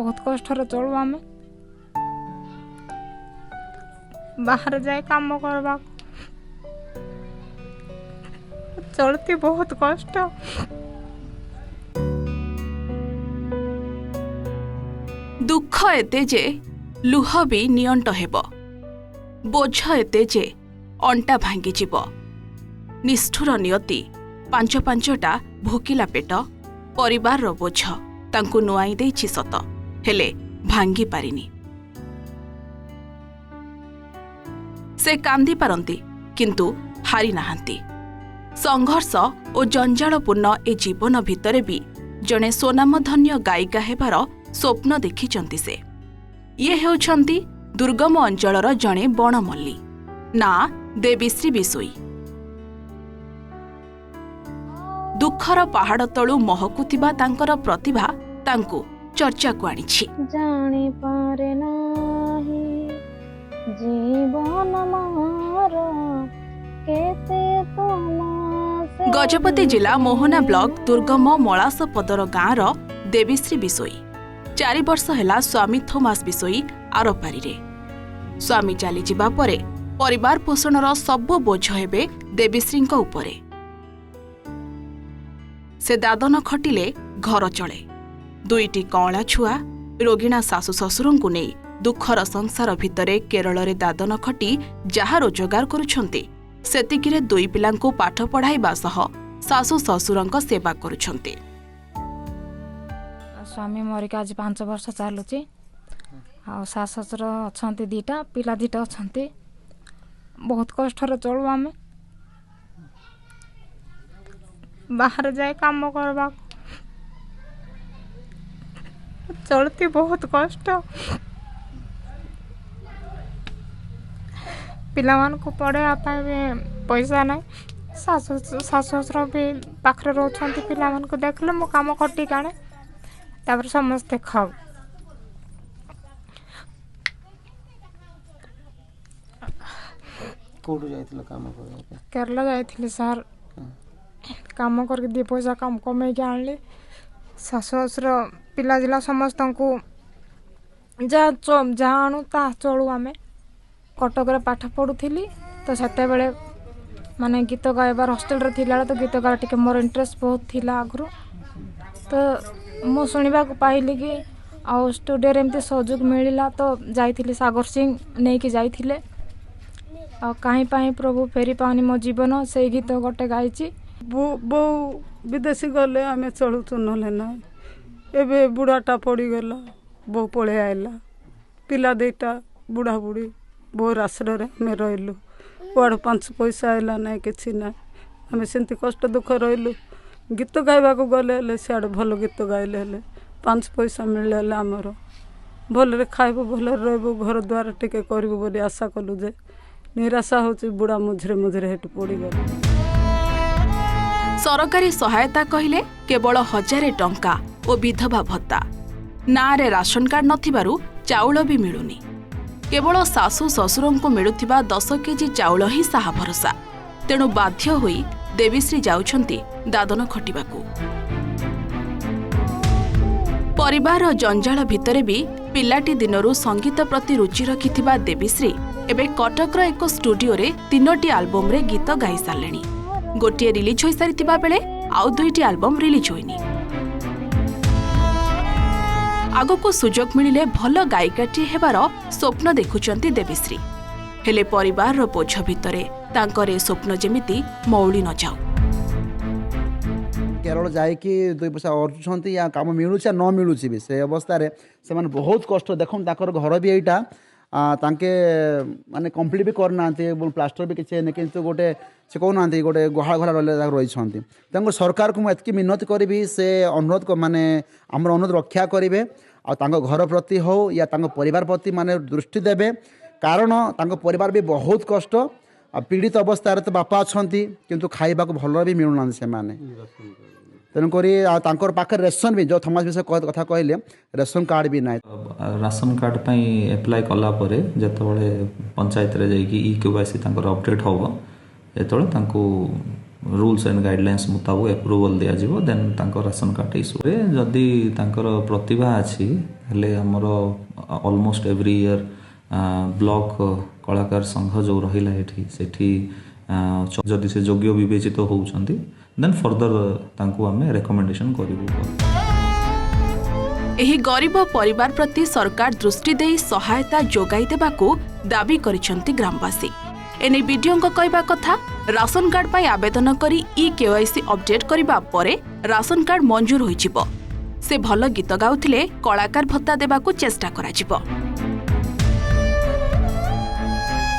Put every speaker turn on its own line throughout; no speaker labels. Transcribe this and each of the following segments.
बहुत कष्ट चलू आम बाहर जाए काम करवा चलती बहुत कष्ट।
दुख एते जे लुह भी नियंट हेब बोझ एते जे अंटा भांगी जीव निष्ठुर नियति पांच पांचटा भोकिला पेट परिवार रो बोझ तांकु नुआई देछि सत हेले भांगी पारिनी। से कांदी पारंती किंतु हारी नाहांती। संघर्ष और जंजालपूर्ण ए जीवन भितरे भी जणे सोनामधन्य गायिका हेबार स्वप्न देखिचंती से। ये हेउछंती दुर्गम अंचलर जणे बणमल्ली ना देवीश्री बिसोई। दुखर पहाड़ तळु महकुथिबा तांकर प्रतिभा तांकु चर्चा को आनिछि।
जानि पारे नाही जीवन मार केते तुमसे।
गजपति जिला मोहना ब्लॉक दुर्गम मलासपदर गाँवर देवीश्री बिसोई 4 वर्ष ହେଲା स्वामी थोमास बिसोई आरपारी रे। स्वामी चली जिबा परे परिवार पोषणर सब बोझ हेबे देवीश्री उपरे। से दादन खटिले घर चले। 2टी कौला छुआ रोगिणा सासु ससुरंकु नेई दुखर संसार भितरे केरल रे दादन खटी जहा रोजगार करुछंती सेतिकिरे 2 पिलांकु पाठ पढ़ाइबा सह सासु ससुरंक सेवा करुछंती।
स्वामी मरिक आज 5 वर्ष चलुची आ सास ससुर अछंती 2टा पिला 2टा अछंती बहुत कष्ट चलू आम बाहर जाए काम करवा चलती बहुत कष्ट। पिला को पढ़ाया पैसा ना सासु ससुर भी पाखरे रोचंती पिला को देखले मो काम कटी काणे तापर समस्ते खाऊ।
कोड जाइथिल काम करे
केरला जाइथिले सर काम करके 2 पैसा काम कमे के आनले सासु ससुर पिला जिला समस्त को जा आणु ता चलू आमे कटक रे पाठ पढ़ुथिली तो सेते बेले माने गीत गाइबार हॉस्टल रे थिला तो गीत गाय टिके मोर इंटरेस्ट बहुत थिला आगरो तो मो सुनिबा को पाइली कि आ स्टूडियो रे एमते सहयोग मिलिला तो जाइथिली सागर सिंह नै कि जाइथिले आ काहे पाए प्रभु फेरी पानी मो जीवन से गीत गोटे गाइची।
बो विदेशी गले आम चलुचु नले ना एबे बुढ़ाटा पड़ी गला बो पड़े आइला पिला 2टा बुढ़ा बुढ़ी बो आश्रय आम रहिलु कुआड़ 5 पैसा आइला ना कि ना आम सेमती कष्ट दुख रहिलु गीत गाइबा को गले सियाड़ भल गीत गाइले 5 पैसा मिले आमर भल खाइबू भल रहिबू घर द्वार टिके करिबू बोली आशा कलु जे निराशा होची बुढ़ा मझरे मझरे हेटु पड़ी गला।
सरकारी सहायता कहिले केवल 1000 टंका और विधवा भत्ता ना रे राशन कार्ड नथिबारु चाउल भी मिलुनी। केवल सासु ससुरंकु मिलुथिबा 10 केजी चाउल ही साहा भरोसा। तेणु बाध्य होई देवीश्री जाउछंती दादन खटिबाकू। परिवार जंजाल भितरे भी पिलाटी दिनरू संगीत प्रति रुचि रखिथिबा देवीश्री एबे कटकर एक स्टूडियो रे 3टी आल्बम रे गीत गाई सारलेनी। गोटे रिलीज होई सारिथिबा बेले आउ 2टी आल्बम रिलीज होइनी। आगको सुजोग मिलिले भल गायिकाटी हेबार स्वप्न देखुचंती देवीश्री हेले परिवार रो बोझ भितरे तांकरे स्वप्न जेमिति मौली न जाऊ।
केरल जाइकी 2 पैसा अर्जुछंती या काम मिलुछ न मिलुछ भी से अवस्था रे से माने बहुत कष्ट देखम ताकर घर भी एटा तांके माने कंप्लीट भी करना प्लास्टर भी किसी नहीं किंतु गोटे से कहना गोटे गुहाल घर रही सरकार को मुझे मिनती करी से अनुरोध माने आम अनुरोध रक्षा करेंगे आ घर प्रति हो या परिवार प्रति माने दृष्टि देवे कारण परिवार भी बहुत कष्ट पीड़ित अवस्था तो बापा अच्छा किंतु खाइबा को भल भी मिलूना से तेणुक पाखे रेशन भी जो थमास विषय कथा कहले रेशन कार्ड भी ना
राशन कार्ड एप्लाय कला जिते पंचायत रे जाइए ई केवाईसी अपडेट हम जो रूल्स एंड गाइडलाइंस मुताबिक एप्रूवल दिया जिवो देन तांको राशन कार्ड इशू रे जदी तांकर प्रतिभा अछि हेले हमर ऑलमोस्ट एवरी ईयर ब्लॉक कलाकार संघ जो रहिला एठी सेठी जदि से योग्य विवेचित होउछंती देन फर्दर तांको हमें रेकमेंडेशन करिवो।
एही गरीब परिवार प्रति सरकार दृष्टि देई सहायता जोगाई देबाकू दाबी करिसंती ग्रामवासी। एने बीडीओ कहवा कथा राशन कार्ड पाई आवेदन करी केवाईसी अपडेट करबा परे राशन कार्ड मंजूर होइजिबो। से भल गीत गाउथिले कलाकार भत्ता देबाकू चेष्टा कराजिबो।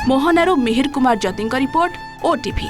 मोहनारू मिहिर कुमार ज्योतिंक रिपोर्ट ओटीवी।